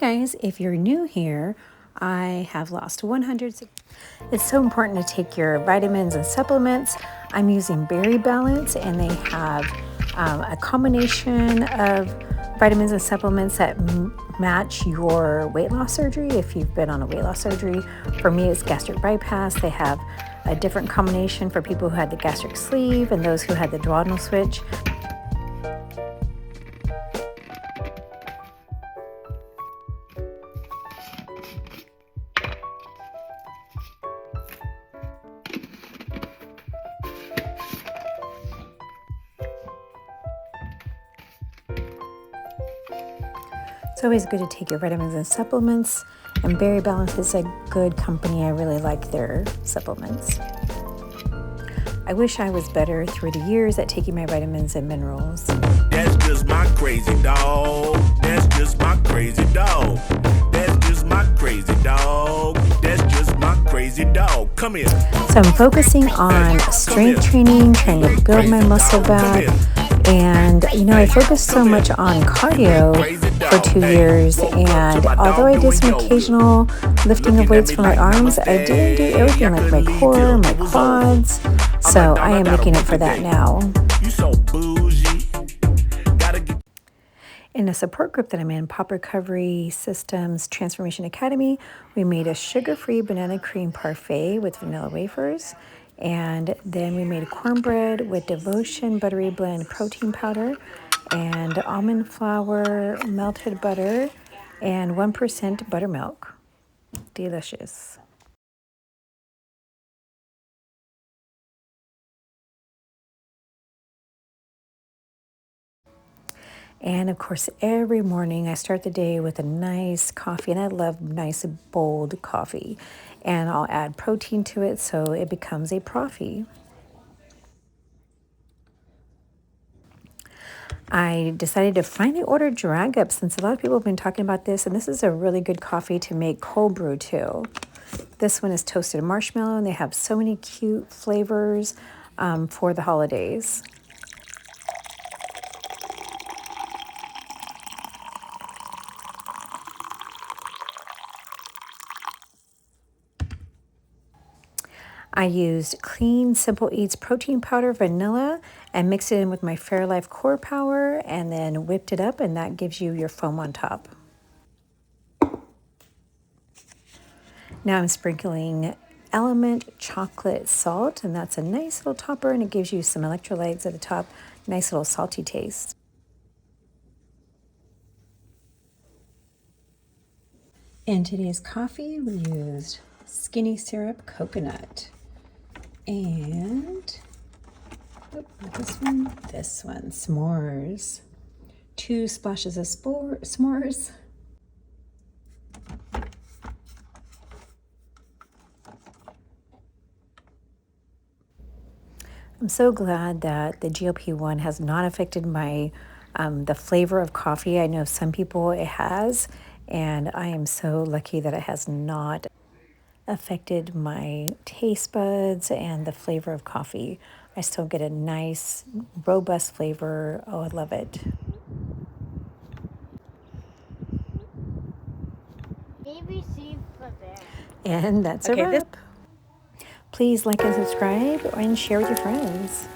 guys, if you're new here, I have lost 100. It's so important to take your vitamins and supplements. I'm using Berry Balance, and they have a combination of vitamins and supplements that match your weight loss surgery if you've been on a weight loss surgery. For me, it's gastric bypass. They have a different combination for people who had the gastric sleeve and those who had the duodenal switch. It's always good to take your vitamins and supplements, and Berry Balance is a good company. I really like their supplements. I wish I was better through the years at taking my vitamins and minerals. That's just my crazy dog. That's just my crazy dog. That's just my crazy dog. That's just my crazy dog. Come here. So I'm focusing on strength training, trying to build my muscle back. And, I focused so much on cardio for 2 years, and although I did some occasional lifting of weights for my arms, I didn't do everything like my core, my quads, so I am making up for that now. In the support group that I'm in, Pop Recovery Systems Transformation Academy, we made a sugar-free banana cream parfait with vanilla wafers. And then we made a cornbread with Devotion Buttery Blend protein powder and almond flour, melted butter, and 1% buttermilk. Delicious. And of course, every morning I start the day with a nice coffee, and I love nice bold coffee. And I'll add protein to it so it becomes a proffee. I decided to finally order Drag Up since a lot of people have been talking about this, and this is a really good coffee to make cold brew too. This one is toasted marshmallow, and they have so many cute flavors for the holidays. I used Clean Simple Eats protein powder, vanilla, and mixed it in with my Fairlife Core Power, and then whipped it up, and that gives you your foam on top. Now I'm sprinkling Element chocolate salt, and that's a nice little topper, and it gives you some electrolytes at the top, nice little salty taste. In today's coffee, we used Skinny Syrup Coconut. And this one, s'mores. 2 splashes of s'mores. I'm so glad that the GLP-1 has not affected my the flavor of coffee. I know some people it has, and I am so lucky that it has not affected my taste buds and the flavor of coffee. I still get a nice, robust flavor. Oh, I love it. And that's a wrap. Please like and subscribe and share with your friends.